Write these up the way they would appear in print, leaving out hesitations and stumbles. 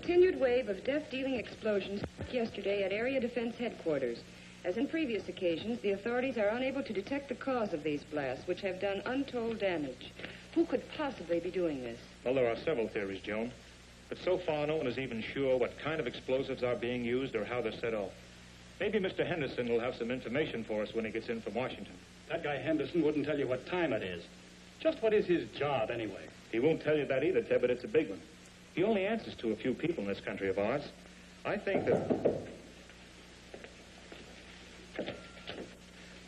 continued wave of death-dealing explosions yesterday at Area Defense Headquarters. As in previous occasions, the authorities are unable to detect the cause of these blasts, which have done untold damage. Who could possibly be doing this? Well, there are several theories, Joan. But so far, no one is even sure what kind of explosives are being used or how they're set off. Maybe Mr. Henderson will have some information for us when he gets in from Washington. That guy Henderson wouldn't tell you what time it is. Just what is his job, anyway? He won't tell you that either, Ted, but it's a big one. He only answers to a few people in this country of ours. I think that...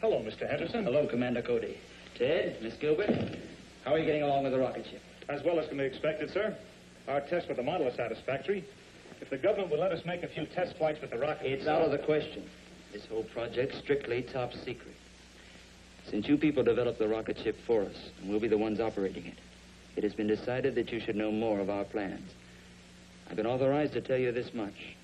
Hello, Mr. Henderson. Hello, Commander Cody. Ted, Miss Gilbert, how are you getting along with the rocket ship? As well as can be expected, sir. Our tests with the model are satisfactory. If the government would let us make a few test flights with the rocket... It's out of the question. This whole project's strictly top secret. Since you people developed the rocket ship for us, and we'll be the ones operating it, it has been decided that you should know more of our plans. I've been authorized to tell you this much.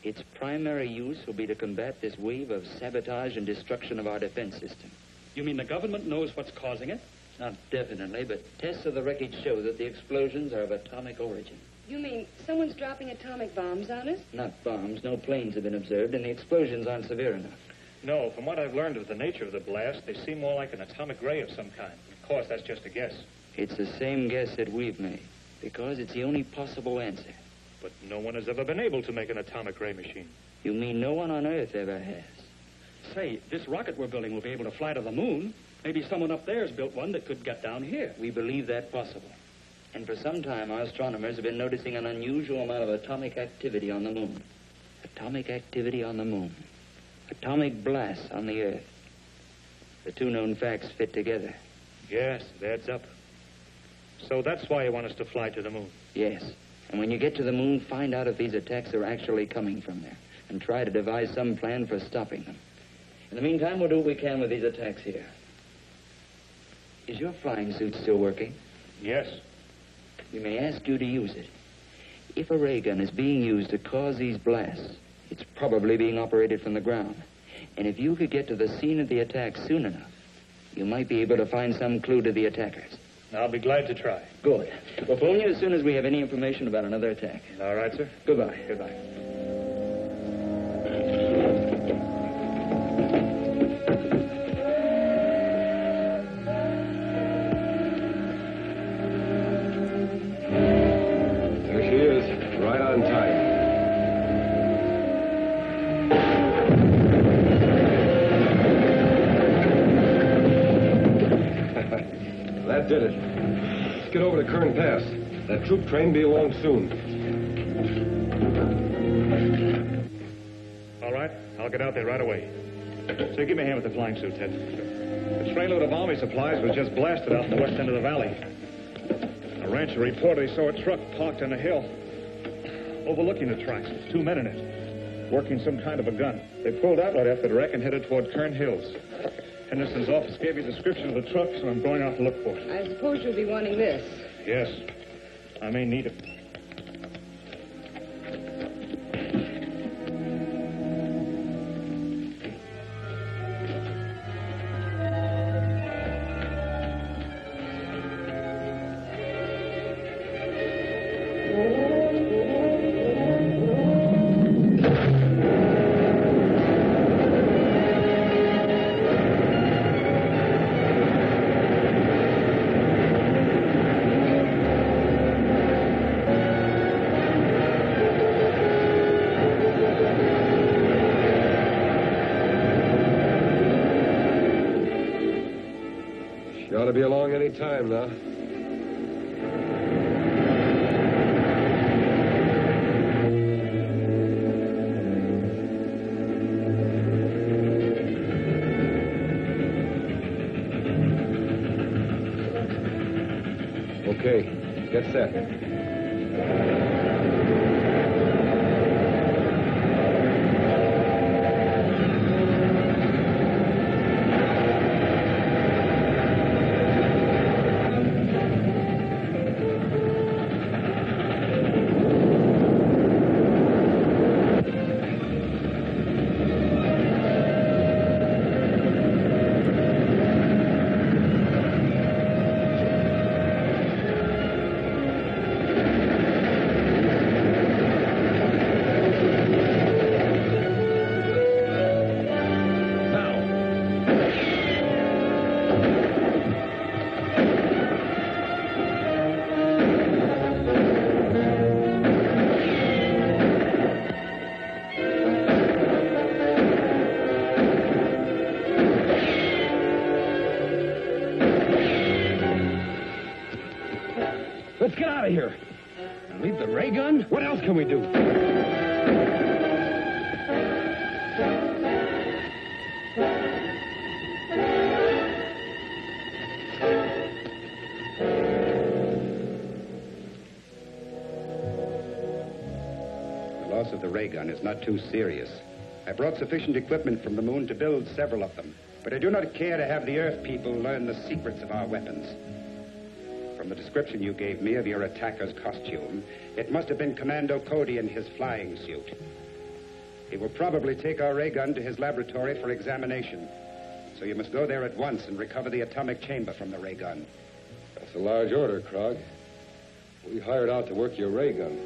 Its primary use will be to combat this wave of sabotage and destruction of our defense system. You mean the government knows what's causing it? Not definitely, but tests of the wreckage show that the explosions are of atomic origin. You mean someone's dropping atomic bombs on us? Not bombs. No planes have been observed, and the explosions aren't severe enough. No, from what I've learned of the nature of the blast, they seem more like an atomic ray of some kind. Of course, that's just a guess. It's the same guess that we've made, because it's the only possible answer. But no one has ever been able to make an atomic ray machine. You mean no one on Earth ever has? Say, this rocket we're building will be able to fly to the moon. Maybe someone up there has built one that could get down here. We believe that possible. And for some time, our astronomers have been noticing an unusual amount of atomic activity on the moon. Atomic activity on the moon. Atomic blasts on the Earth. The two known facts fit together. Yes, it adds up. So that's why you want us to fly to the moon? Yes. And when you get to the moon, find out if these attacks are actually coming from there, and try to devise some plan for stopping them. In the meantime, we'll do what we can with these attacks here. Is your flying suit still working? Yes. We may ask you to use it. If a ray gun is being used to cause these blasts, it's probably being operated from the ground. And if you could get to the scene of the attack soon enough, you might be able to find some clue to the attackers. I'll be glad to try. Good. We'll phone you as soon as we have any information about another attack. All right, sir. Goodbye. Goodbye. There she is, right on time. That did it. Let's get over to Kern Pass. That troop train will be along soon. All right, I'll get out there right away. So give me a hand with the flying suit, Ted. The trainload of army supplies was just blasted out in the west end of the valley. A rancher reported he saw a truck parked on a hill overlooking the tracks with two men in it, working some kind of a gun. They pulled out right after the wreck and headed toward Kern Hills. Henderson's office gave me a description of the truck, so I'm going out to look for it. I suppose you'll be wanting this. Yes, I may need it. She ought to be along any time now. Okay, get set. out of here. And leave the ray gun? What else can we do? The loss of the ray gun is not too serious. I brought sufficient equipment from the moon to build several of them, but I do not care to have the Earth people learn the secrets of our weapons. From the description you gave me of your attacker's costume, it must have been Commando Cody in his flying suit. He will probably take our ray gun to his laboratory for examination. So you must go there at once and recover the atomic chamber from the ray gun. That's a large order, Krog. We hired out to work your ray gun.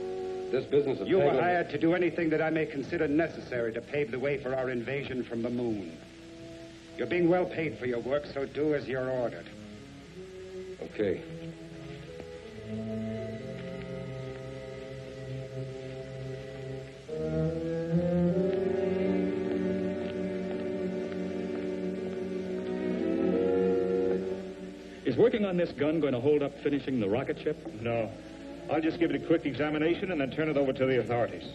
This business of You were hired to do anything that I may consider necessary to pave the way for our invasion from the moon. You're being well paid for your work, so do as you're ordered. Okay. Is working on this gun going to hold up finishing the rocket ship? No. I'll just give it a quick examination and then turn it over to the authorities.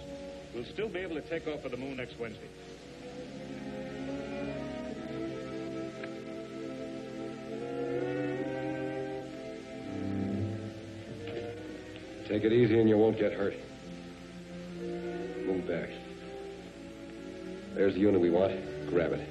We'll still be able to take off for the moon next Wednesday. Take it easy and you won't get hurt. Move back. There's the unit we want. Grab it.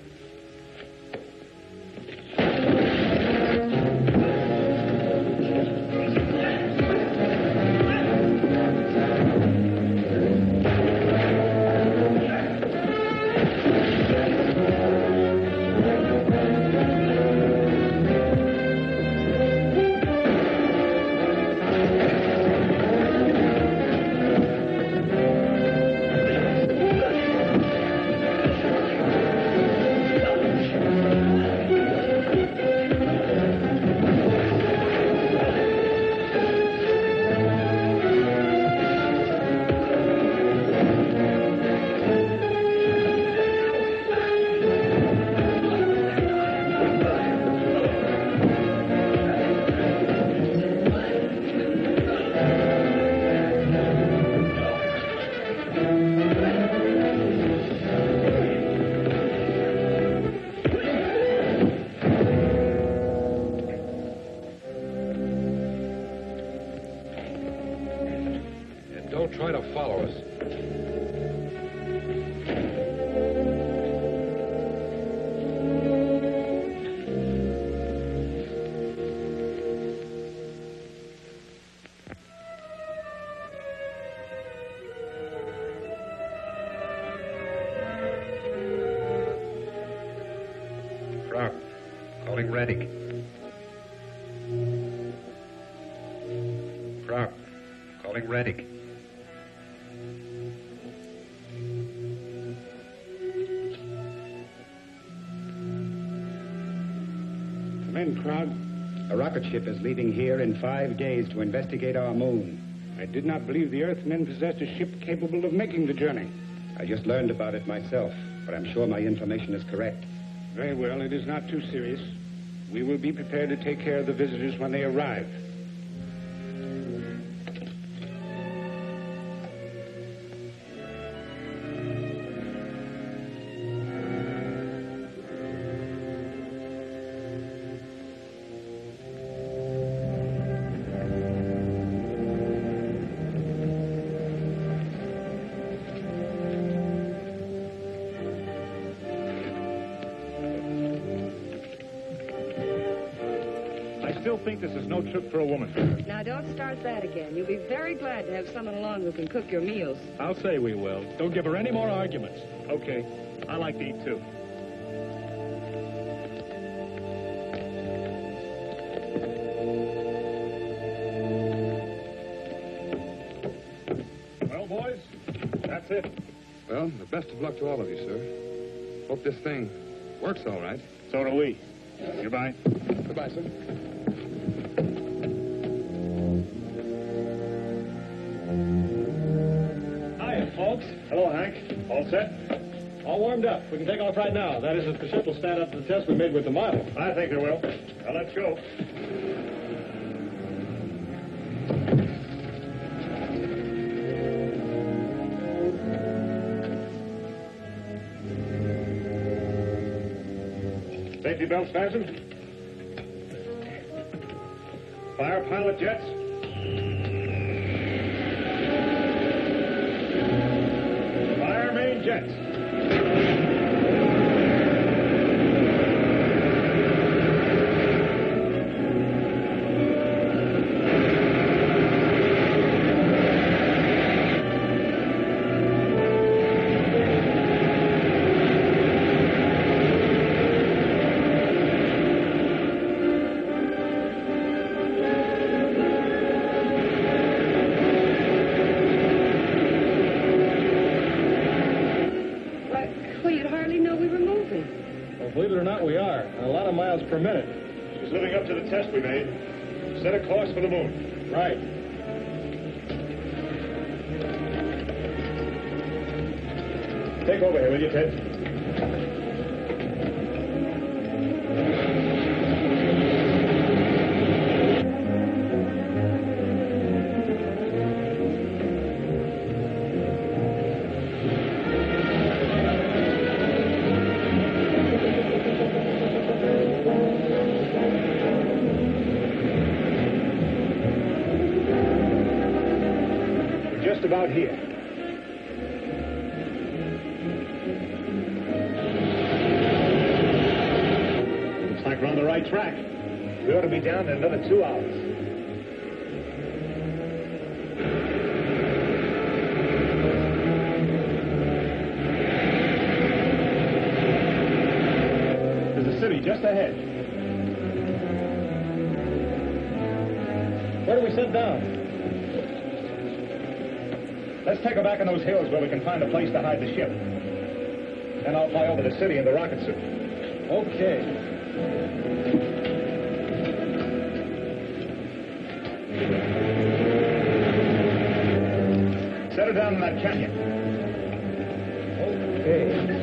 Don't try to follow us. Krog, calling Reddick. Krog, calling Reddick. Come in, Krog. A rocket ship is leaving here in 5 days to investigate our moon. I did not believe the Earthmen possessed a ship capable of making the journey. I just learned about it myself, but I'm sure my information is correct. Very well, it is not too serious. We will be prepared to take care of the visitors when they arrive. I still think this is no trip for a woman. Now, don't start that again. You'll be very glad to have someone along who can cook your meals. I'll say we will. Don't give her any more arguments. Okay. I like to eat, too. Well, boys, that's it. Well, the best of luck to all of you, sir. Hope this thing works all right. So do we. Goodbye. Goodbye, sir. Hiya, folks. Hello, Hank. All set? All warmed up. We can take off right now. That is, if the ship will stand up to the test we made with the model. I think it will. Now, let's go. Safety belts fastened. Fire pilot jets. Fire main jets. Believe it or not, we are. A lot of miles per minute. She's living up to the test we made. Set a course for the moon. Right. Take over here, will you, Ted? About here. Looks like we're on the right track. We ought to be down in another 2 hours. There's a city just ahead. Where do we sit down? Let's take her back in those hills where we can find a place to hide the ship. Then I'll fly over the city in the rocket suit. Okay. Set her down in that canyon. Okay.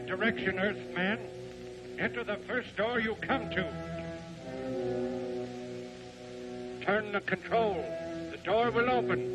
Direction, Earthman. Enter the first door you come to. Turn the control. The door will open.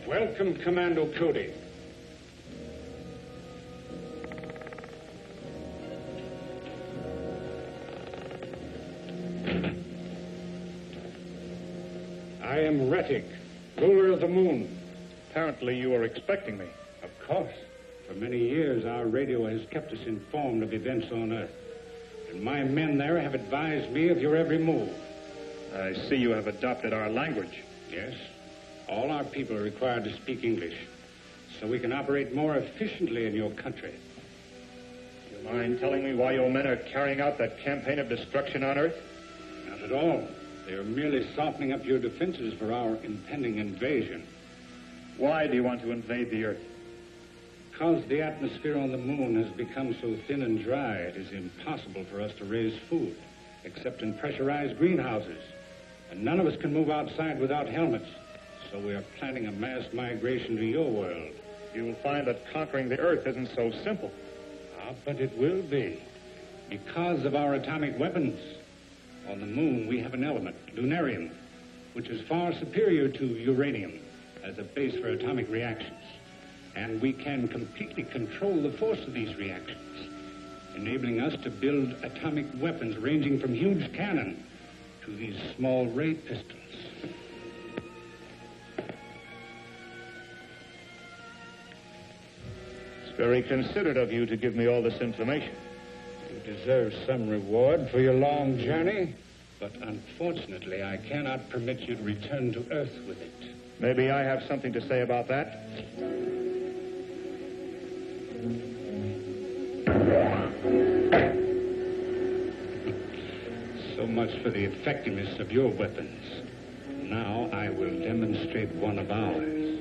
Welcome, Commando Cody. I am Rettig, ruler of the moon. Apparently you were expecting me. Of course. For many years, our radio has kept us informed of events on Earth. And my men there have advised me of your every move. I see you have adopted our language. Yes. All our people are required to speak English, so we can operate more efficiently in your country. Do you mind telling me why your men are carrying out that campaign of destruction on Earth? Not at all. They are merely softening up your defenses for our impending invasion. Why do you want to invade the Earth? Because the atmosphere on the moon has become so thin and dry, it is impossible for us to raise food, except in pressurized greenhouses. And none of us can move outside without helmets. So we are planning a mass migration to your world. You will find that conquering the Earth isn't so simple. But it will be. Because of our atomic weapons. On the moon, we have an element, lunarium, which is far superior to uranium as a base for atomic reactions. And we can completely control the force of these reactions, enabling us to build atomic weapons ranging from huge cannon to these small ray pistols. It's very considerate of you to give me all this information. You deserve some reward for your long journey, but unfortunately, I cannot permit you to return to Earth with it. Maybe I have something to say about that. So much for the effectiveness of your weapons. Now I will demonstrate one of ours.